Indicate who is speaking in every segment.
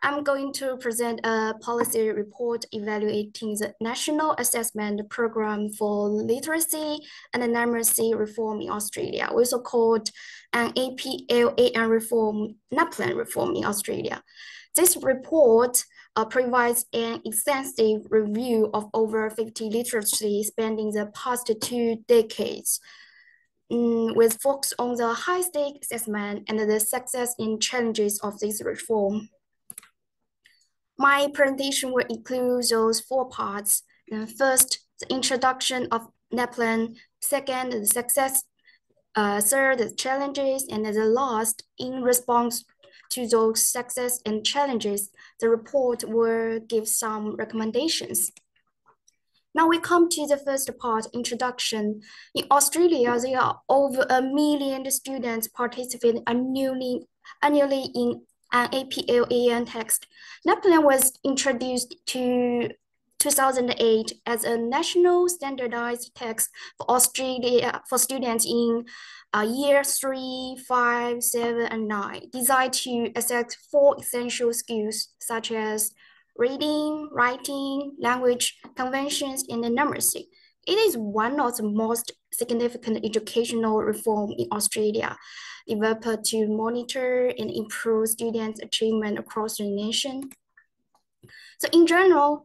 Speaker 1: I'm going to present a policy report evaluating the National Assessment Program for Literacy and Numeracy Reform in Australia, also called an NAPLAN reform, Naplan reform in Australia. This report provides an extensive review of over 50 literacy spanning the past 2 decades, with focus on the high-stake assessment and the success and challenges of this reform. My presentation will include those 4 parts. First, the introduction of Naplan. Second, the success. Third, the challenges. And the last, in response to those success and challenges, the report will give some recommendations. Now we come to the first part, introduction. In Australia, there are over 1 million students participating annually in an NAPLAN text. Naplan was introduced to 2008 as a national standardized text for Australia for students in year 3, 5, 7, and 9, designed to assess 4 essential skills such as reading, writing, language, conventions, and numeracy. It is one of the most significant educational reforms in Australia, developed to monitor and improve students' achievement across the nation. So in general,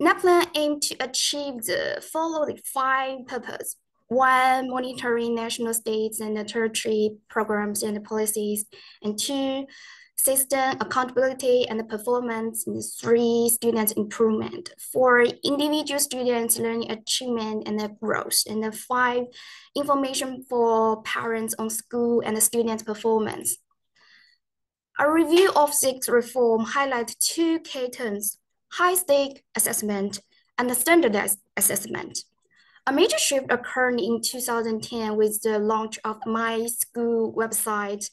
Speaker 1: Naplan aimed to achieve the following 5 purposes. 1, monitoring national, states, and territory programs and policies. And 2, system accountability and performance. And 3, student improvement. 4, individual students' learning achievement and growth. And 5, information for parents on school and student performance. A review of this reform highlights 2 key terms: high-stake assessment and standardized assessment. A major shift occurred in 2010 with the launch of My School website,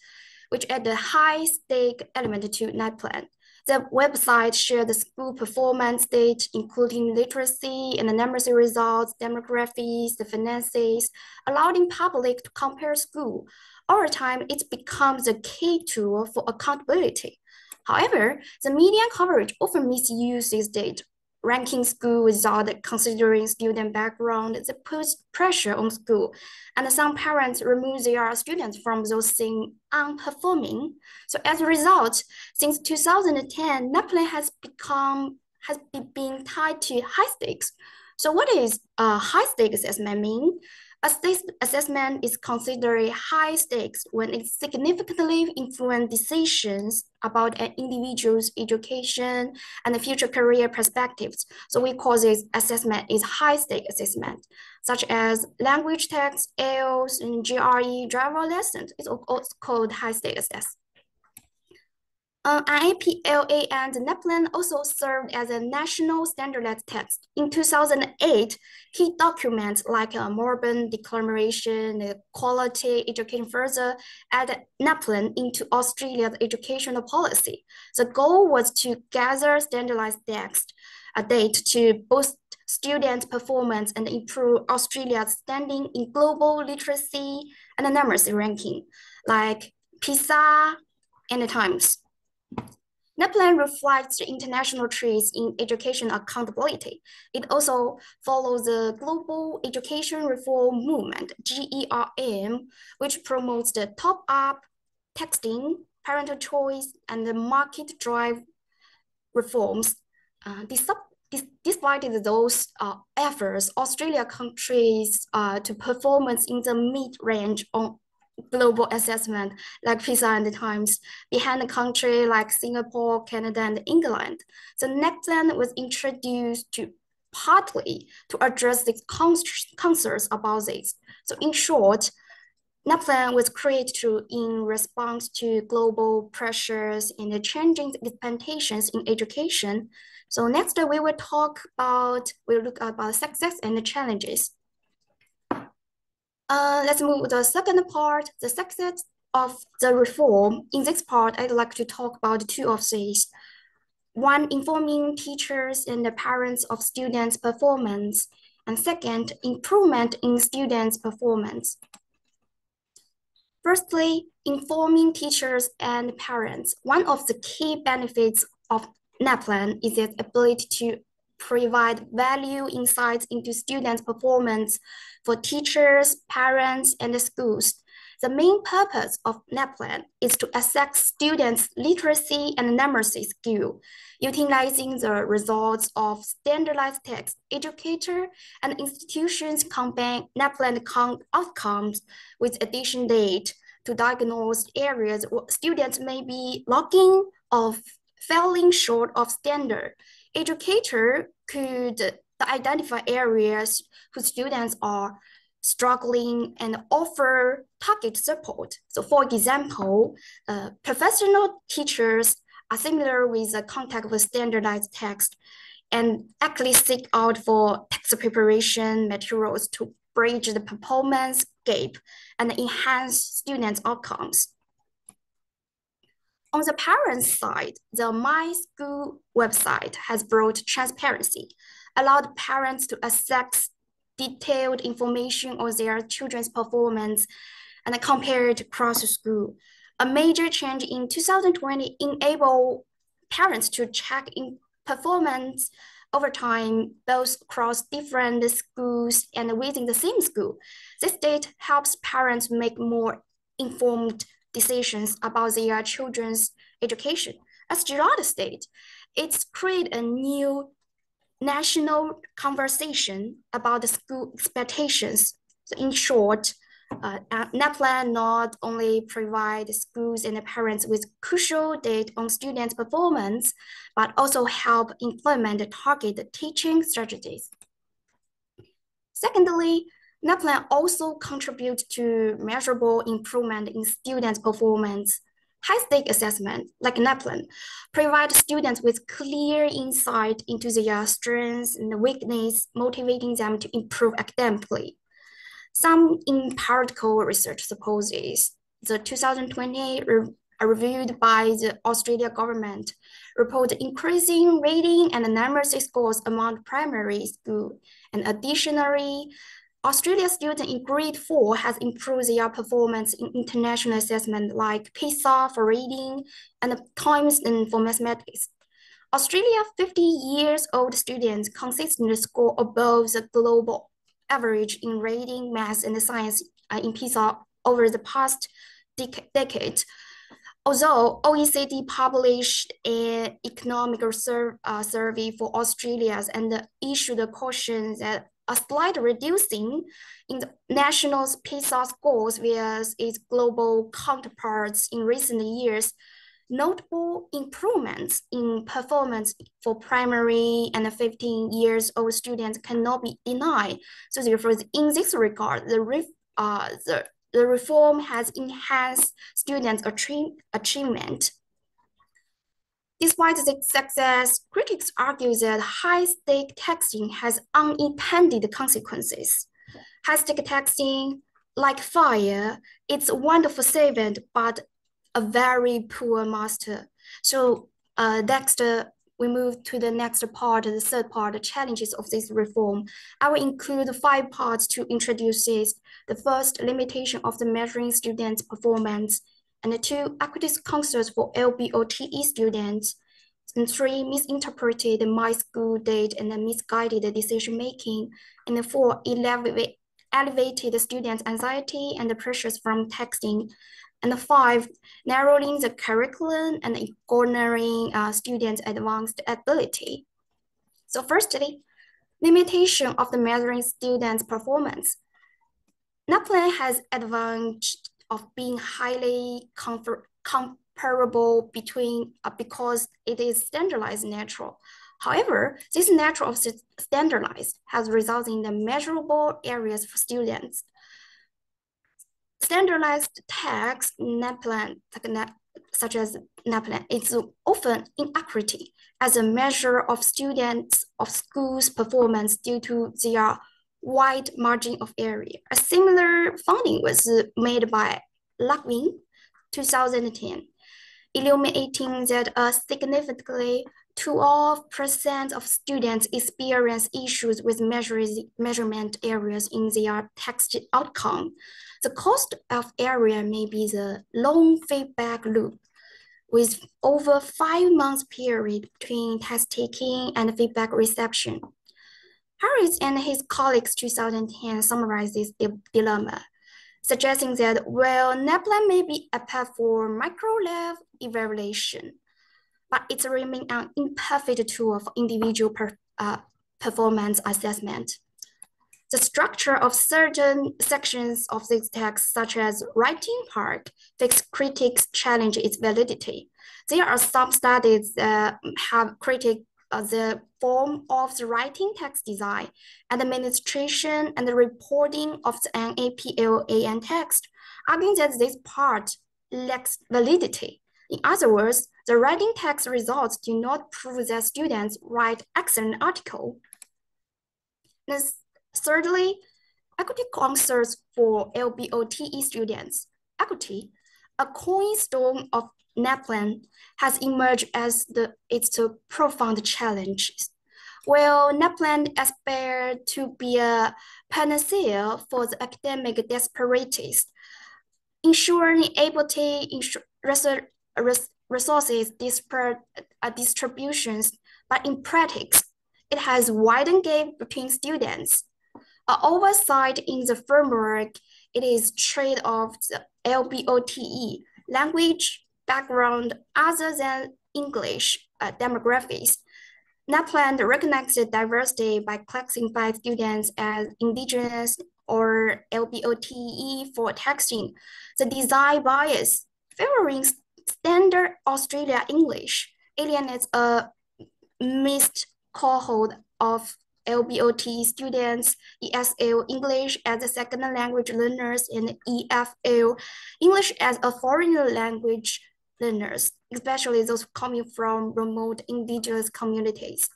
Speaker 1: which added a high-stake element to Naplan. The website shared the school performance data, including literacy and the numeracy results, demographics, the finances, allowing public to compare school. Over time, it becomes a key tool for accountability. However, the media coverage often misuses data, ranking school without considering student background that puts pressure on school. And some parents remove their students from those seen unperforming. So as a result, since 2010, Naplan has been tied to high stakes. So what is a high stakes assessment mean? A state assessment is considered high stakes when it significantly influences decisions about an individual's education and future career perspectives. So we call this assessment is high stake assessment, such as language tests, IELTS, and GRE driver lessons. It's also called high stake assessment. NAPLAN and Naplan also served as a national standardized text. In 2008, key documents like a Melbourne Declaration, the Quality Education further added Naplan into Australia's educational policy. The goal was to gather standardized text, data to boost student performance and improve Australia's standing in global literacy and numeracy ranking, like PISA and the Times. Naplan reflects the international trends in education accountability. It also follows the Global Education Reform Movement, GERM, which promotes the top-up, texting, parental choice, and the market drive reforms. Despite those efforts, Australia contributes to performance in the mid-range on global assessment like PISA and the Times, behind a country like Singapore, Canada, and England. The Naplan was introduced to partly to address the concerns about this. So in short, Naplan was created in response to global pressures and the changing expectations in education. So next we will look about success and the challenges. Let's move to the second part, the success of the reform. In this part, I'd like to talk about 2 of these. 1, informing teachers and the parents of students' performance. And 2nd, improvement in students' performance. Firstly, informing teachers and parents. One of the key benefits of Naplan is its ability to provide value insights into students' performance for teachers, parents, and the schools. The main purpose of Naplan is to assess students' literacy and numeracy skill, utilizing the results of standardized tests. Educator and institutions combine Naplan outcomes with addition data to diagnose areas where students may be lagging or falling short of standard. Educator could identify areas whose students are struggling and offer target support. So for example, professional teachers are familiar with the contact with standardized text and actually seek out for text preparation materials to bridge the performance gap and enhance students' outcomes. On the parent side, the My School website has brought transparency, allowed parents to access detailed information on their children's performance and compare it across the school. A major change in 2020 enabled parents to check in performance over time, both across different schools and within the same school. This data helps parents make more informed decisions about their children's education. As Gerard stated, it's created a new national conversation about the school expectations. So in short, Naplan not only provides schools and parents with crucial data on students' performance, but also help implement targeted teaching strategies. Secondly, Naplan also contributes to measurable improvement in students' performance. High-stake assessment, like Naplan, provide students with clear insight into their strengths and weaknesses, motivating them to improve academically. Some empirical research supposes the 2020 reviewed by the Australia government report increasing reading and numeracy scores among primary school. And additionally, Australia students in grade 4 has improved their performance in international assessment like PISA for reading and Times for mathematics. Australia 50-year-old students consistently score above the global average in reading, math, and science in PISA over the past decade. Although OECD published an economic survey for Australia and issued a caution that a slight reducing in the national PISA scores with its global counterparts in recent years, notable improvements in performance for primary and 15-year-old students cannot be denied. So therefore, in this regard, the reform has enhanced students' achievement. Despite this success, critics argue that high-stake testing has unintended consequences. High-stake testing, like fire, it's a wonderful servant, but a very poor master. So next, we move to the next part, the third part, the challenges of this reform. I will include 5 parts to introduce this. The first, limitation of the measuring students' performance. And the 2, equity concerns for LBOTE students. And 3, misinterpreted My School data and misguided decision-making. And the 4, elevated students' anxiety and the pressures from texting. And the 5, narrowing the curriculum and ignoring students' advanced ability. So firstly, limitation of the measuring students' performance. Naplan has advantage of being highly comparable between because it is standardized natural. However, this natural of standardized has resulted in the measurable areas for students. Standardized text Naplan, such as Naplan, is often inaccurate as a measure of students of schools' performance due to their wide margin of area. A similar finding was made by Lagwin, 2010, illuminating that significantly 12% of students experience issues with measurement areas in their text outcome. The cost of area may be the long feedback loop, with over 5 months period between test taking and feedback reception. Harris and his colleagues 2010 summarized this dilemma, suggesting that while Naplan may be a path for micro-level evaluation, but it remains an imperfect tool for individual performance assessment. The structure of certain sections of this text, such as writing part, fixed critics challenge its validity. There are some studies that have critiqued the form of the writing text design, administration, and the reporting of the NAPLAN text, arguing that this part lacks validity. In other words, the writing text results do not prove that students write excellent article. Thirdly, equity concerns for LBOTE students. Equity, a cornerstone of Naplan, has emerged as its profound challenge. While Naplan aspired to be a panacea for the academic disparities, ensuring ability resources distributions, but in practice, it has widened gap between students. Oversight in the framework, it is trade-off the LBOTE, language, background other than English demographics. Naplan recognizes diversity by classifying students as indigenous or LBOTE for texting. The design bias favoring standard Australia English alienates a mixed cohort of LBOT students, ESL English as a second language learners, and EFL English as a foreign language learners, especially those coming from remote indigenous communities.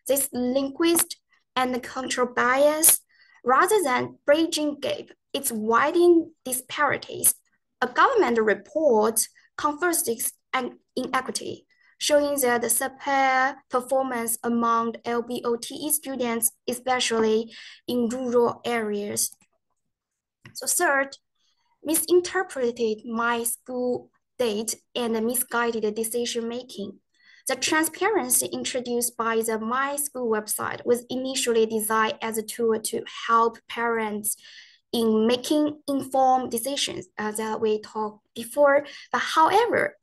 Speaker 1: This linguistic and cultural bias, rather than bridging gap, it's widening disparities. A government report confirms this inequity, showing that the subpar performance among LBOTE students, especially in rural areas. So third, misinterpreted my school date and misguided decision-making. The transparency introduced by the My School website was initially designed as a tool to help parents in making informed decisions, as we talked before. But however,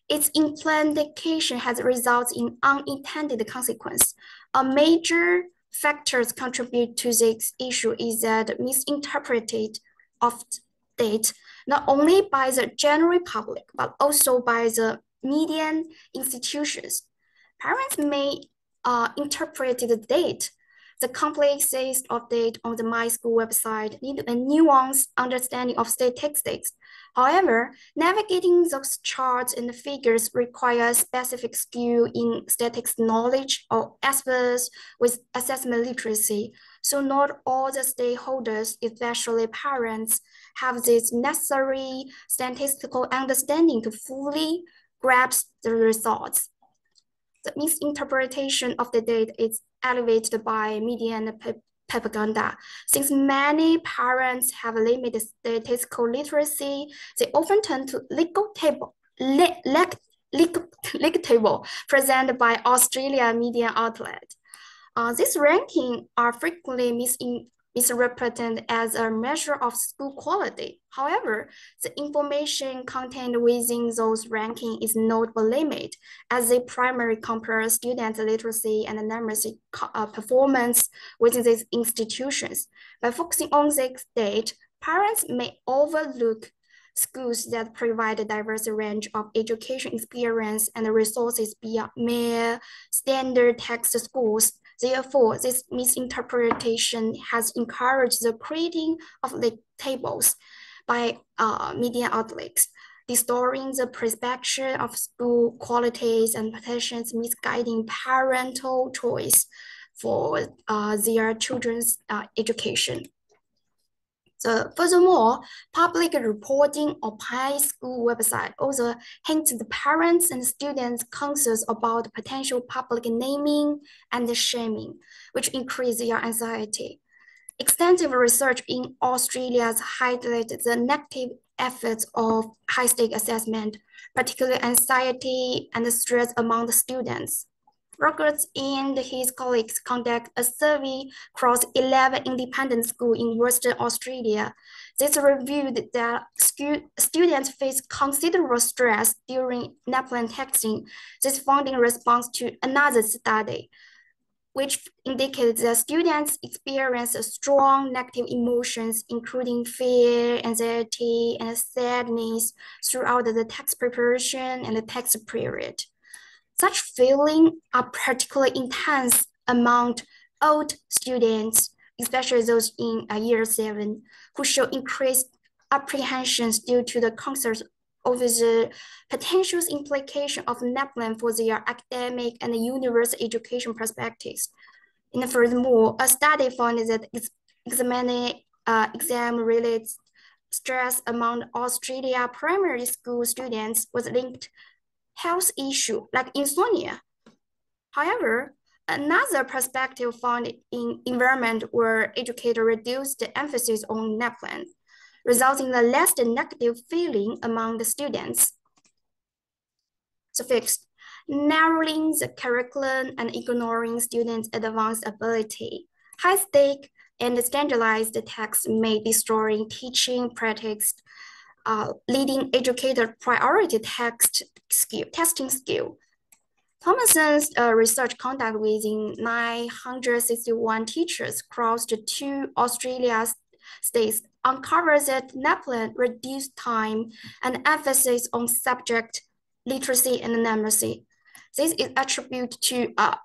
Speaker 1: its implementation has resulted in unintended consequences. A major factors contribute to this issue is that misinterpreted of date, not only by the general public, but also by the media institutions. Parents may interpret the date. The complexities of date on the My School website need a nuanced understanding of statistics. However, navigating those charts and figures requires specific skill in statistics knowledge or experts with assessment literacy. So not all the stakeholders, especially parents, have this necessary statistical understanding to fully grasp the results. The misinterpretation of the data is elevated by media and propaganda. Since many parents have limited statistical literacy, they often turn to legal table presented by Australian media outlet. These rankings are frequently misrepresented as a measure of school quality. However, the information contained within those rankings is not limited, as they primarily compare student literacy and numeracy performance within these institutions. By focusing on this data, parents may overlook schools that provide a diverse range of education experience and resources beyond mere standard text schools. Therefore, this misinterpretation has encouraged the creating of league tables by media outlets, distorting the perception of school qualities and potentially misguiding parental choice for their children's education. So furthermore, public reporting on My School website also hints the parents and students concerns about potential public naming and shaming, which increase their anxiety. Extensive research in Australia has highlighted the negative efforts of high-stake assessment, particularly anxiety and stress among the students. Roberts and his colleagues conduct a survey across 11 independent schools in Western Australia. This revealed that students face considerable stress during Naplan testing. This finding responds to another study, which indicates that students experience strong negative emotions, including fear, anxiety, and sadness throughout the text preparation and the text period. Such feelings are particularly intense among old students, especially those in year 7, who show increased apprehensions due to the concerns of the potential implication of Naplan for their academic and university education perspectives. And furthermore, a study found that exam-related stress among Australia primary school students was linked health issue like insomnia. However, another perspective found in environment where educators reduced the emphasis on Naplan, resulting in less negative feeling among the students. So fixed, narrowing the curriculum and ignoring students' advanced ability. High stake and standardized text may destroy teaching practice, leading educator priority testing skill. Thomason's research conducted within 961 teachers across the 2 Australia states uncovers that Naplan reduced time and emphasis on subject literacy and numeracy. This is attributed to a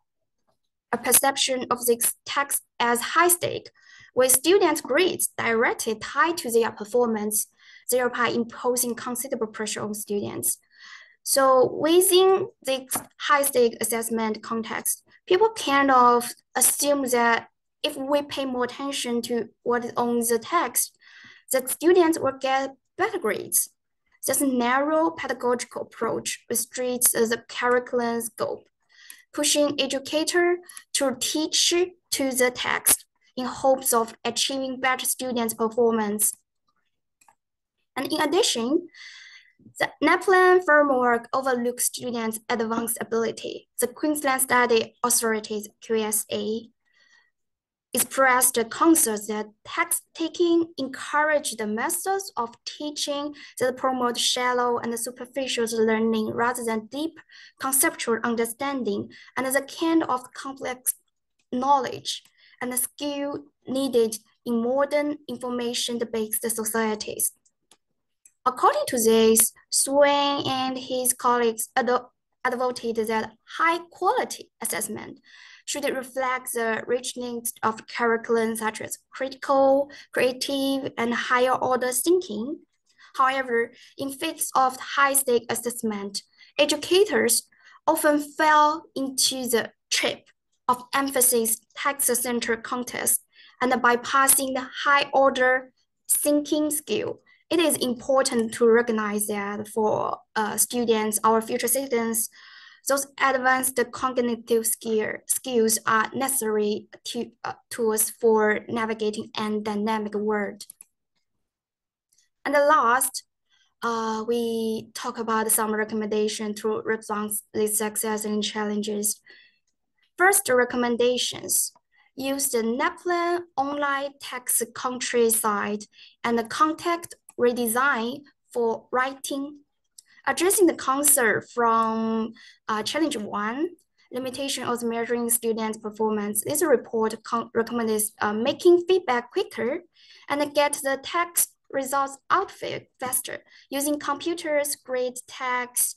Speaker 1: perception of this text as high stake, with students' grades directly tied to their performance, thereby imposing considerable pressure on students. So within this high-stake assessment context, people kind of assume that if we pay more attention to what is on the text, that students will get better grades. This narrow pedagogical approach restricts the curriculum scope, pushing educators to teach to the text in hopes of achieving better students' performance. And in addition, the Naplan framework overlooks students' advanced ability. The Queensland Study Authorities, QSA, expressed the concept that text-taking encourage the methods of teaching that promote shallow and superficial learning rather than deep conceptual understanding and the kind of complex knowledge and the skill needed in modern information-based societies. According to this, Zhang and his colleagues advocated that high-quality assessment should reflect the richness of curriculum such as critical, creative, and higher-order thinking. However, in face of high-stake assessment, educators often fell into the trap of emphasis text-centered context and bypassing the high-order thinking skill. It is important to recognize that for students, our future citizens, those advanced cognitive skills are necessary tools for navigating a dynamic world. And the last, we talk about some recommendation to respond these success and challenges. First, the recommendations. Use the Naplan online text countryside and the contact redesign for writing, addressing the concern from challenge 1, limitation of measuring students' performance. This report recommends making feedback quicker and get the text results out faster. Using computers, grade text,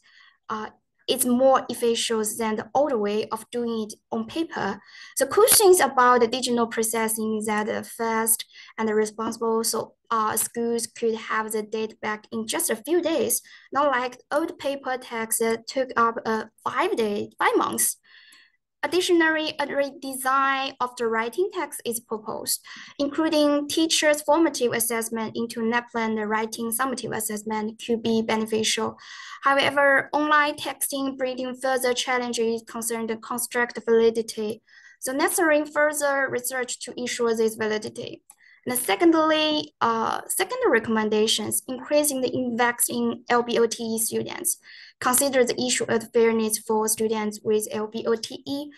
Speaker 1: it's more efficient than the old way of doing it on paper. The cool things about the digital processing is that fast and responsible, so schools could have the data back in just a few days, not like old paper text that took up 5 months. Additionally, a redesign of the writing text is proposed, including teachers' formative assessment into Naplan. The writing summative assessment could be beneficial. However, online texting bringing further challenges concern the construct validity, so necessary further research to ensure this validity. And secondly, second recommendations, increasing the index in LBOTE students. Consider the issue of fairness for students with LBOTE.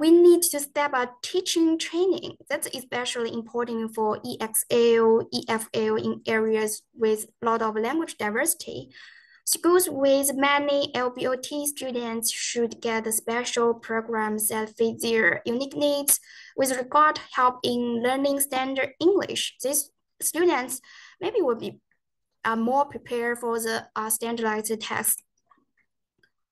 Speaker 1: We need to step up teaching training. That's especially important for EXL, EFL in areas with a lot of language diversity. Schools with many LBOT students should get special programs that fit their unique needs with regard to help in learning standard English. These students maybe will be more prepared for the standardized test.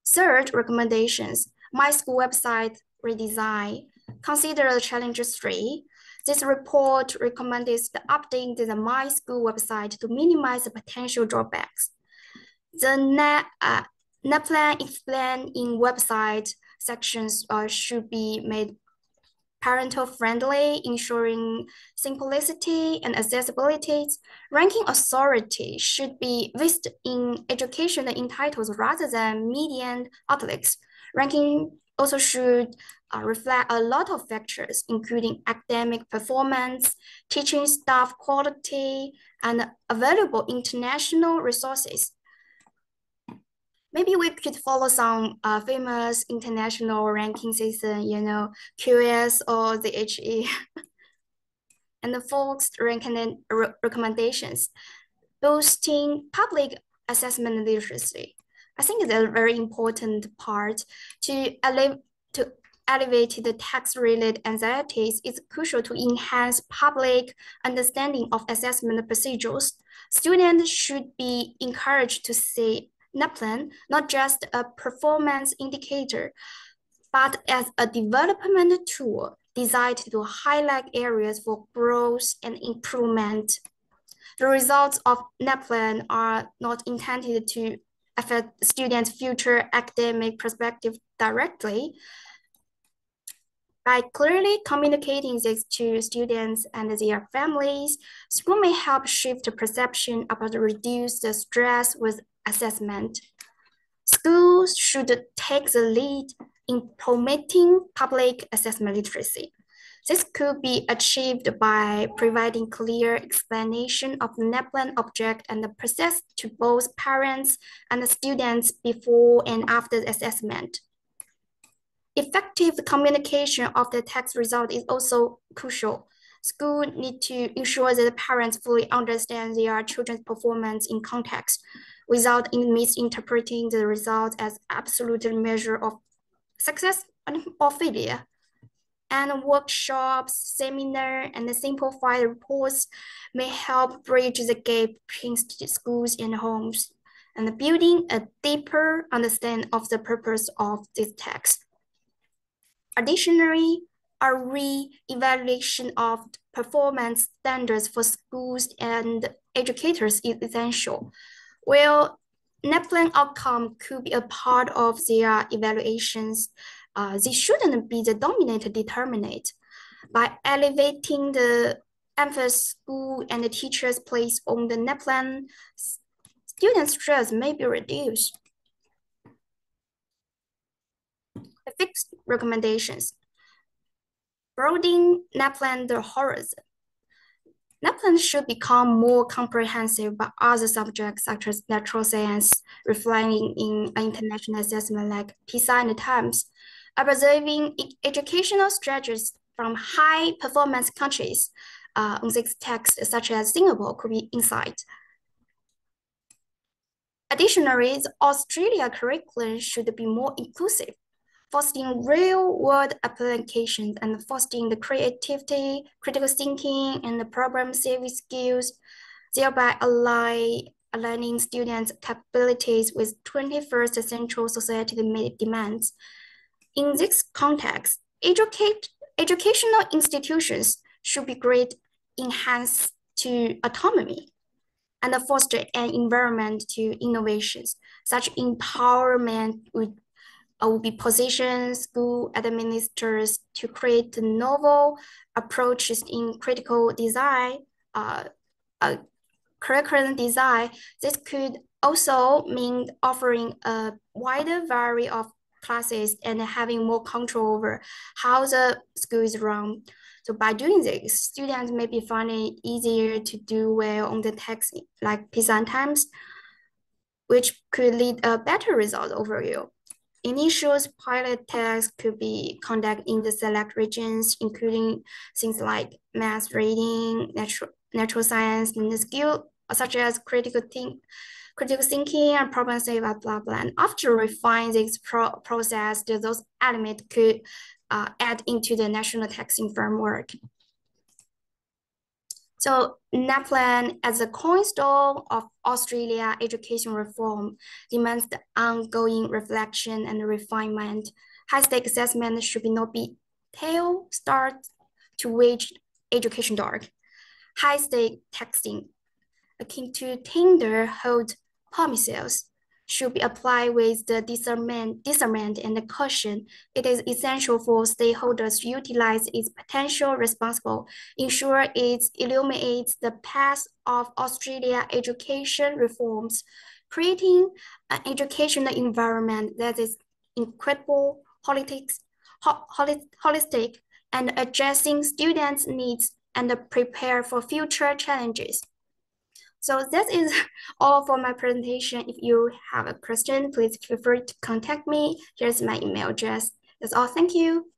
Speaker 1: Third, recommendations. My school website redesign. Consider the challenges 3. This report recommends the update to the My School website to minimize the potential drawbacks. The Naplan explained in website sections should be made parental friendly, ensuring simplicity and accessibility. Ranking authority should be listed in education in titles rather than median outlets. Ranking also should reflect a lot of factors, including academic performance, teaching staff quality, and available international resources. Maybe we could follow some famous international ranking system, QS or the HE, and the folks recommendations, boosting public assessment literacy. I think it's a very important part to elevate the tax-related anxieties. It's crucial to enhance public understanding of assessment procedures. Students should be encouraged to see Naplan not just a performance indicator, but as a development tool designed to highlight areas for growth and improvement. The results of Naplan are not intended to affect students' future academic perspective directly. By clearly communicating this to students and their families, school may help shift the perception about reduce the stress with assessment. Schools should take the lead in promoting public assessment literacy. This could be achieved by providing clear explanation of Naplan object and the process to both parents and students before and after the assessment. Effective communication of the test result is also crucial. Schools need to ensure that parents fully understand their children's performance in context without misinterpreting the result as absolute measure of success or failure. And workshops, seminars, and simplified reports may help bridge the gap between schools and homes and building a deeper understanding of the purpose of this text. Additionally, a re-evaluation of performance standards for schools and educators is essential. Well, Naplan outcome could be a part of their evaluations. They shouldn't be the dominant determinant. By elevating the emphasis school and the teachers place on the Naplan, student stress may be reduced. The fixed recommendations. Broadening Naplan the horizon. Naplan should become more comprehensive by other subjects such as natural science, reflecting in international assessment like PISA and TIMES, observing educational strategies from high-performance countries on this text, such as Singapore, could be insight. Additionally, the Australia curriculum should be more inclusive, fostering real-world applications and fostering the creativity, critical thinking, and the problem-solving skills, thereby aligning students' capabilities with 21st century society demands. In this context, educational institutions should be great enhanced to autonomy and foster an environment to innovations. Such empowerment would be position school administrators to create novel approaches in critical design, curriculum design. This could also mean offering a wider variety of classes and having more control over how the school is run. So by doing this, students may be finding it easier to do well on the tests like PISA times, which could lead a better result overall. Initial pilot tests could be conducted in the select regions, including things like math, reading, natural science, and the skill such as critical thinking and problem solving, blah, blah, blah. And after refine this process, those elements could add into the national testing framework. So Naplan, as a cornerstone of Australia education reform, demands the ongoing reflection and refinement. High-stake assessment should not be tail start to wage education dark. High-stake testing, akin to Tinder hold promises, should be applied with the discernment and the caution. It is essential for stakeholders to utilize its potential responsible, ensure it illuminates the path of Australia education reforms, creating an educational environment that is incredible, holistic, and addressing students' needs and prepare for future challenges. So that is all for my presentation. If you have a question, please feel free to contact me. Here's my email address. That's all. Thank you.